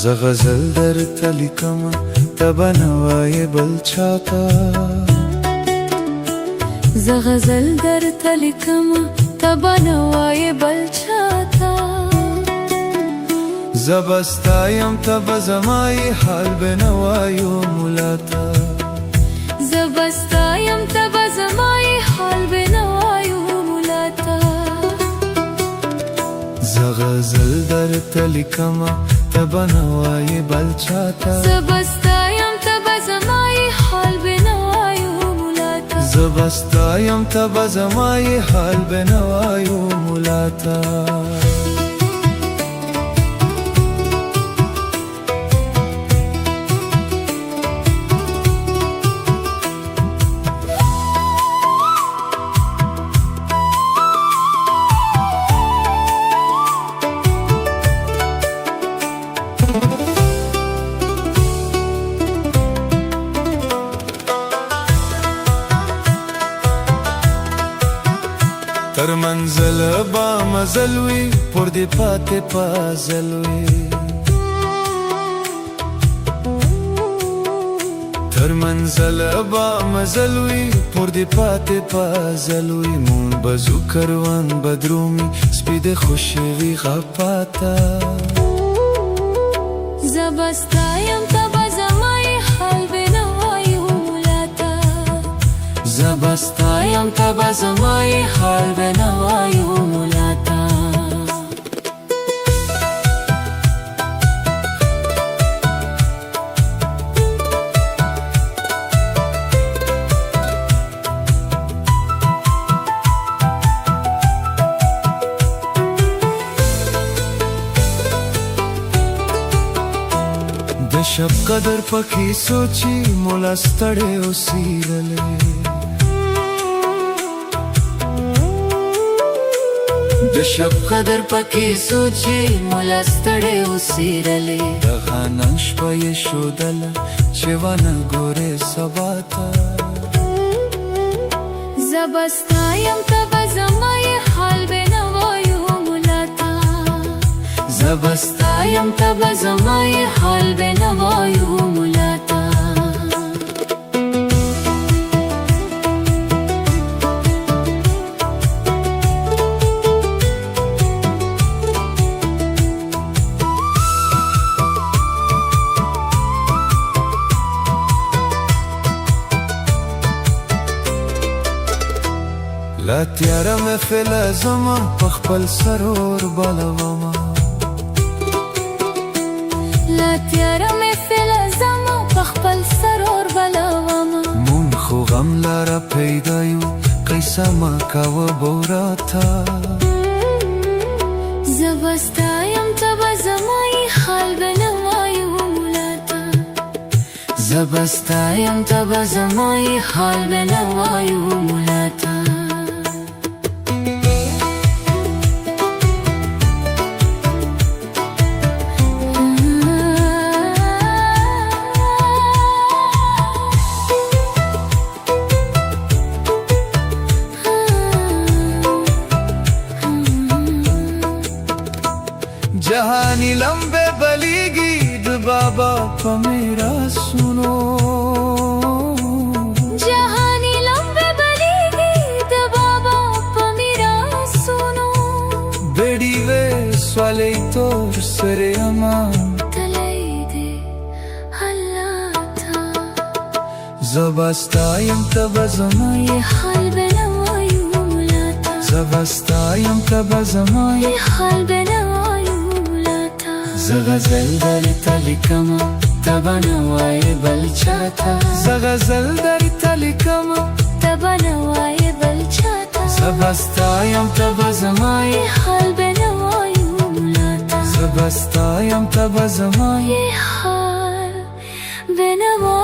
ز غزل در تلیکما تبا نوای بل چاته ز غزل در تلیکما تبا نوای بل چاته زبستایم تبا زمای حال بنوایو ملاتا زبستایم تبا زمای حال بنوایو ملاتا ز غزل در تلیکما تبا نوای بل چاته زبستایم تبا زمای حال بنوایو ملاتا زبستایم تبا زمای حال بنوایو ملاتا تر منزل با مزلوی پر دی پاتے پازلوی تر منزل با مزلوی پر دی پاتے پازلوی مون بزو کروان بدرومی سپید خوشوی غپاتا زبستایم تبا زمای حال بنوایو ملاتا زبستایم تبا زمای حال بنوایو ملاتا د شب قدر پکی سوچی مولا ستړی اوسیدلې د شب قدر پکی سوچی مولا ستړی اوسیدلې د غنن شپه یې ښودله چې ونه ګورې سبا ته زبستایم تبا زمای حال بنوایو ملاتا زبستایم تبا زمای حال بنوایو ملاتا لا تیاره مې فلزما په خپل سرور بلوما لا تیاره مې فلزما په خپل سرور بلوما مون خو غم لاره پیدا یو قیسه ما کاوه بوراتا زبستایم تبا زمای حال بنوایو ملاتا زبستایم تبا زمای حال بنوایو ملاتا जहानी लंबे बलीगी द बाबा को मेरा सुनो जहानी लंबे बलीगी द बाबा को मेरा सुनो बेड़ी वे स्वाले तोर सरे अमान तलाई दे अल्लाह था زبستایم تبا زمای حال بنوایو ملاتا زبستایم تبا زمای حال بنوایو زغزل داری تلیکم تبانوای بلچاتا زغزل داری تلیکم تبانوای بلچاتا زبستایم تبزمای حال بنوای مولاتا زبستایم تبزمای حال بنوای